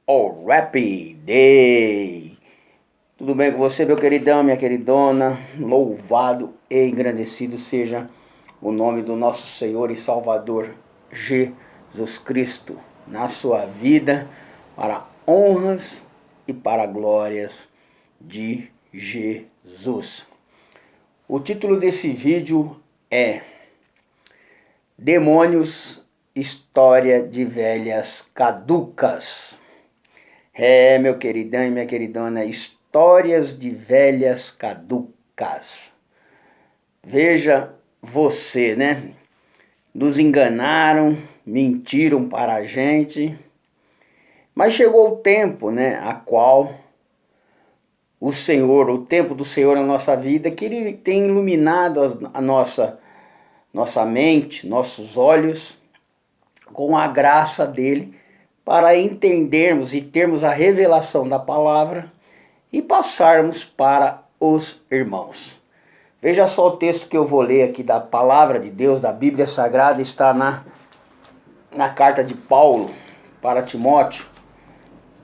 O Happy Day! Tudo bem com você, meu queridão, minha queridona? Louvado e engrandecido seja o nome do nosso Senhor e Salvador Jesus Cristo na sua vida, para honras e para glórias de Jesus. O título desse vídeo é Demônios, História de Velhas Caducas. Meu queridão e minha queridona, histórias de velhas caducas. Veja você, né? Nos enganaram, mentiram para a gente, mas chegou o tempo, né? A qual o Senhor, o tempo do Senhor na nossa vida, que Ele tem iluminado a nossa mente, nossos olhos, com a graça dEle, para entendermos e termos a revelação da palavra e passarmos para os irmãos. Veja só o texto que eu vou ler aqui da palavra de Deus, da Bíblia Sagrada, está na carta de Paulo para Timóteo,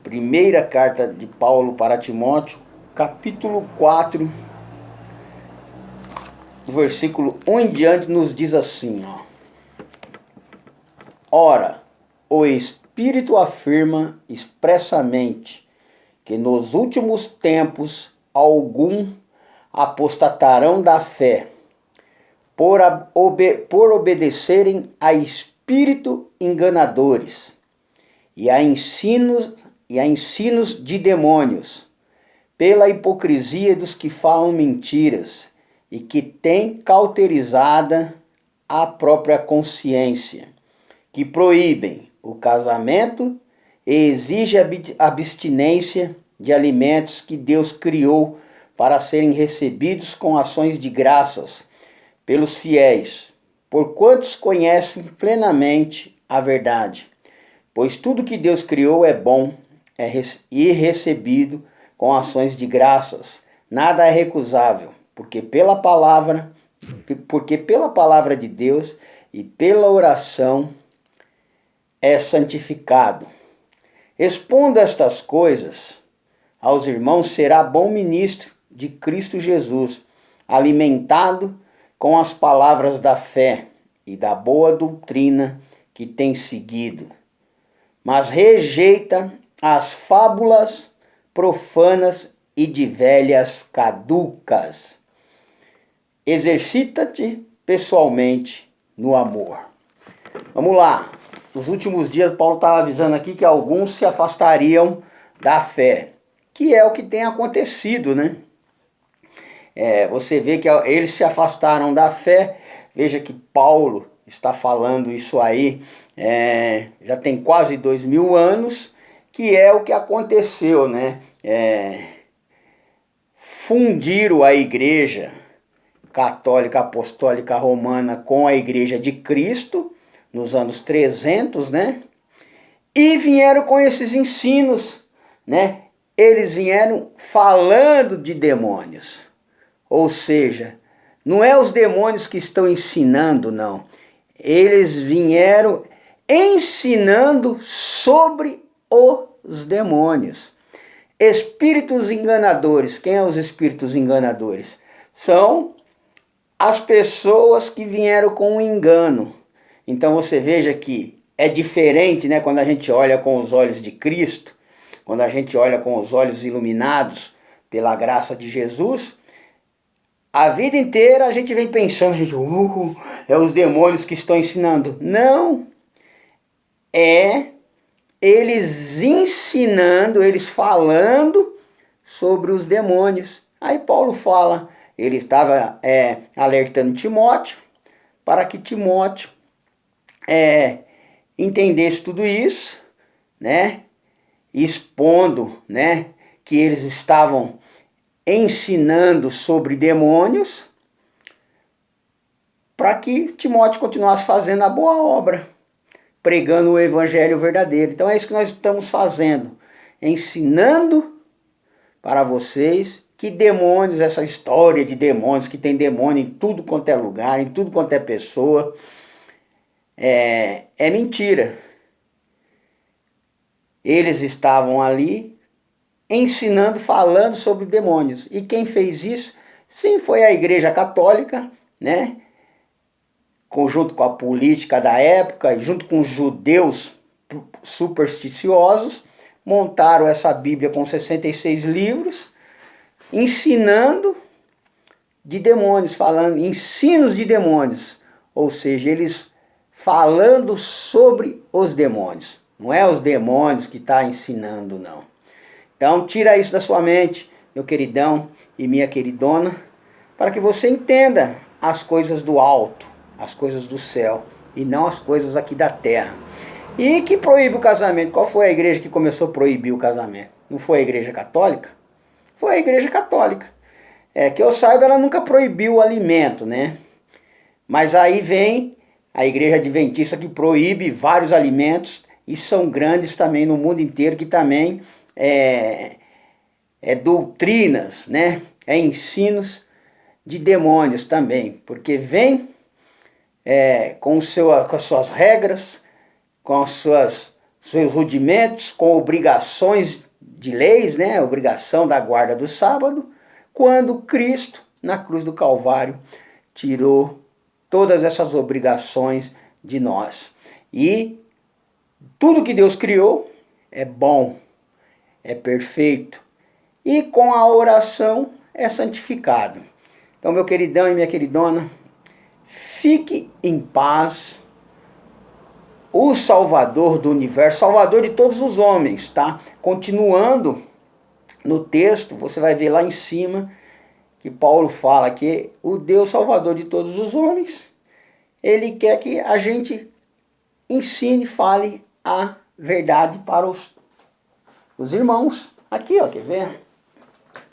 primeira carta de Paulo para Timóteo, capítulo 4, versículo 1 em diante, nos diz assim, ó. Ora, o Espírito afirma expressamente que nos últimos tempos alguns apostatarão da fé, por obedecerem a espírito enganadores e a ensinos de demônios, pela hipocrisia dos que falam mentiras e que têm cauterizada a própria consciência, que proíbem o casamento e exigem abstinência de alimentos que Deus criou para serem recebidos com ações de graças pelos fiéis, por quantos conhecem plenamente a verdade. Pois tudo que Deus criou é bom e recebido com ações de graças. Nada é recusável, porque pela palavra de Deus e pela oração é santificado. Expondo estas coisas aos irmãos, será bom ministro de Cristo Jesus, alimentado com as palavras da fé e da boa doutrina que tem seguido, mas rejeita as fábulas profanas e de velhas caducas. Exercita-te pessoalmente no amor. Vamos lá. Nos últimos dias, Paulo estava avisando aqui que alguns se afastariam da fé, que é o que tem acontecido, né? Você vê que eles se afastaram da fé. Veja que Paulo está falando isso aí, já tem quase 2000 anos, que é o que aconteceu, né? Fundiram a igreja católica apostólica romana com a igreja de Cristo, nos anos 300, né? E vieram com esses ensinos, né? Eles vieram falando de demônios. Ou seja, não é os demônios que estão ensinando, não. Eles vieram ensinando sobre os demônios. Espíritos enganadores. Quem são os espíritos enganadores? São as pessoas que vieram com o engano. Então você veja que é diferente, né, quando a gente olha com os olhos de Cristo, quando a gente olha com os olhos iluminados pela graça de Jesus. A vida inteira a gente vem pensando, é os demônios que estão ensinando. Não, é eles ensinando, eles falando sobre os demônios. Aí Paulo fala, ele estava alertando Timóteo, para que Timóteo entendesse tudo isso, né? Expondo, né, que eles estavam ensinando sobre demônios, para que Timóteo continuasse fazendo a boa obra, pregando o evangelho verdadeiro. Então é isso que nós estamos fazendo, ensinando para vocês que demônios, essa história de demônios, que tem demônio em tudo quanto é lugar, em tudo quanto é pessoa, é mentira. Eles estavam ali ensinando, falando sobre demônios. E quem fez isso? Sim, foi a Igreja Católica, né? Junto com a política da época e junto com os judeus supersticiosos, montaram essa Bíblia com 66 livros, ensinando de demônios, falando ensinos de demônios, ou seja, eles falando sobre os demônios. Não é os demônios que está ensinando, não. Então tira isso da sua mente, meu queridão e minha queridona, para que você entenda as coisas do alto, as coisas do céu, e não as coisas aqui da terra. E que proíbe o casamento? Qual foi a igreja que começou a proibir o casamento? Não foi a Igreja Católica? Foi a Igreja Católica. Que eu saiba, ela nunca proibiu o alimento, né? Mas aí vem a Igreja Adventista que proíbe vários alimentos, e são grandes também no mundo inteiro, que também doutrinas, né? Ensinos de demônios também, porque vem com as suas regras, com seus rudimentos, com obrigações de leis, né? Obrigação da guarda do sábado, quando Cristo, na cruz do Calvário, tirou todas essas obrigações de nós. E tudo que Deus criou é bom, é perfeito, e com a oração é santificado. Então, meu queridão e minha queridona, fique em paz. O Salvador do universo, Salvador de todos os homens, tá? Continuando no texto, você vai ver lá em cima que Paulo fala que o Deus Salvador de todos os homens, ele quer que a gente ensine, fale a verdade para os irmãos. Aqui, ó, quer ver?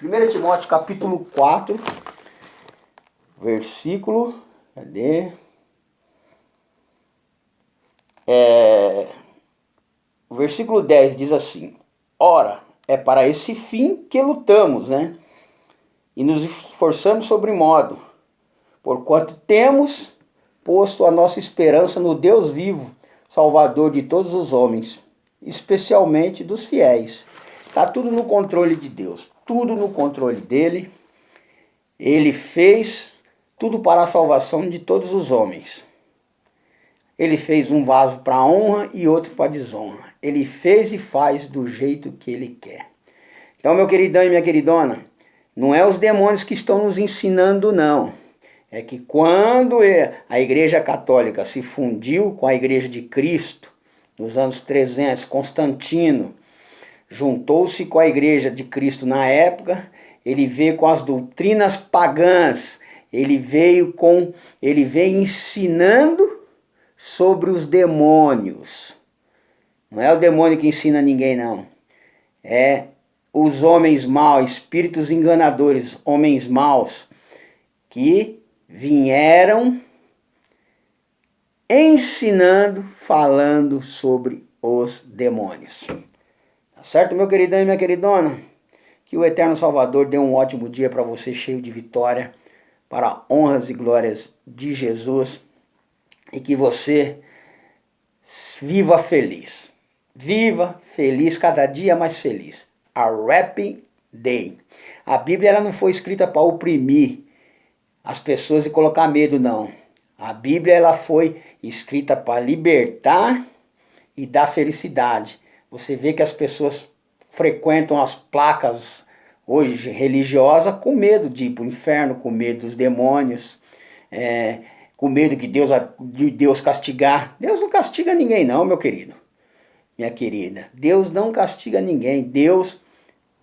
1 Timóteo capítulo 4, versículo, cadê? O versículo 10 diz assim: ora, é para esse fim que lutamos, né? E nos esforçamos sobremodo, porquanto temos posto a nossa esperança no Deus vivo, Salvador de todos os homens, especialmente dos fiéis. Está tudo no controle de Deus, tudo no controle dele. Ele fez tudo para a salvação de todos os homens. Ele fez um vaso para honra e outro para desonra. Ele fez e faz do jeito que ele quer. Então, meu queridão e minha queridona, não é os demônios que estão nos ensinando, não. É que quando a Igreja Católica se fundiu com a Igreja de Cristo, nos anos 300, Constantino juntou-se com a Igreja de Cristo na época, ele veio com as doutrinas pagãs, ele veio ensinando sobre os demônios. Não é o demônio que ensina ninguém, não. É os homens maus, espíritos enganadores, homens maus, que vieram ensinando, falando sobre os demônios. Tá certo, meu queridão e minha queridona? Que o Eterno Salvador dê um ótimo dia para você, cheio de vitória, para honras e glórias de Jesus, e que você viva feliz. Viva feliz, cada dia mais feliz. A Happy Day. A Bíblia ela não foi escrita para oprimir as pessoas e colocar medo, não. A Bíblia ela foi escrita para libertar e dar felicidade. Você vê que as pessoas frequentam as placas hoje religiosas com medo de ir para o inferno, com medo dos demônios, com medo de Deus castigar. Deus não castiga ninguém, não, meu querido, minha querida. Deus não castiga ninguém. Deus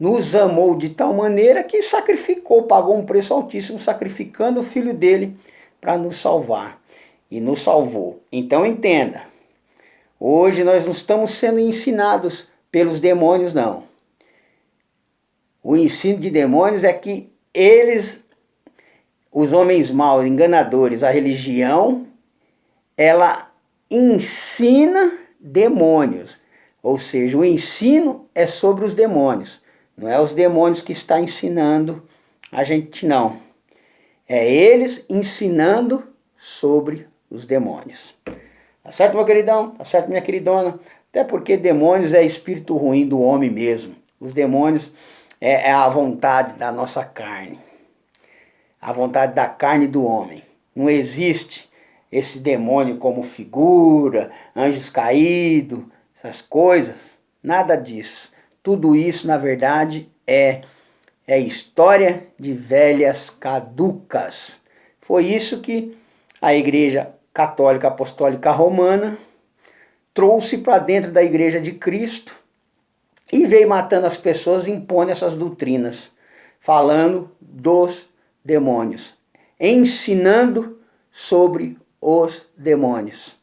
nos amou de tal maneira que sacrificou, pagou um preço altíssimo, sacrificando o Filho dele para nos salvar. E nos salvou. Então entenda, hoje nós não estamos sendo ensinados pelos demônios, não. O ensino de demônios é que eles, os homens maus, enganadores, a religião, ela ensina demônios. Ou seja, o ensino é sobre os demônios. Não é os demônios que está ensinando a gente, não. É eles ensinando sobre os demônios. Tá certo, meu queridão? Tá certo, minha queridona? Até porque demônios é espírito ruim do homem mesmo. Os demônios é a vontade da nossa carne. A vontade da carne do homem. Não existe esse demônio como figura, anjos caídos, essas coisas. Nada disso. Tudo isso, na verdade, é história de velhas caducas. Foi isso que a Igreja Católica Apostólica Romana trouxe para dentro da Igreja de Cristo e veio matando as pessoas, impondo essas doutrinas, falando dos demônios, ensinando sobre os demônios,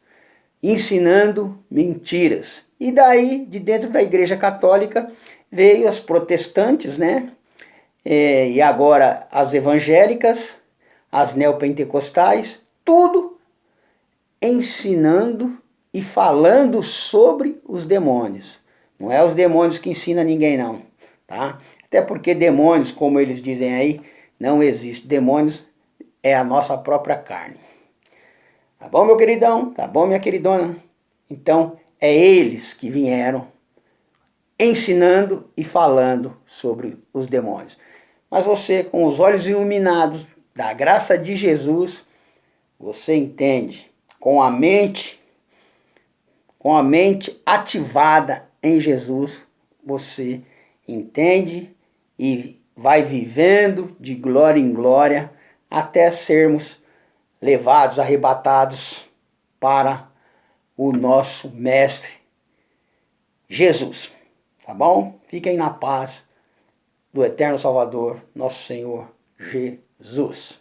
ensinando mentiras. E daí, de dentro da Igreja Católica, veio as protestantes, né? E agora as evangélicas, as neopentecostais, tudo ensinando e falando sobre os demônios. Não é os demônios que ensinam ninguém não, tá? Até porque demônios, como eles dizem aí, não existe. Demônios é a nossa própria carne. Tá bom, meu queridão? Tá bom, minha queridona? Então, é eles que vieram ensinando e falando sobre os demônios. Mas você, com os olhos iluminados da graça de Jesus, você entende, com a mente ativada em Jesus, você entende e vai vivendo de glória em glória até sermos levados, arrebatados para o nosso Mestre Jesus. Tá bom? Fiquem na paz do eterno Salvador, nosso Senhor Jesus.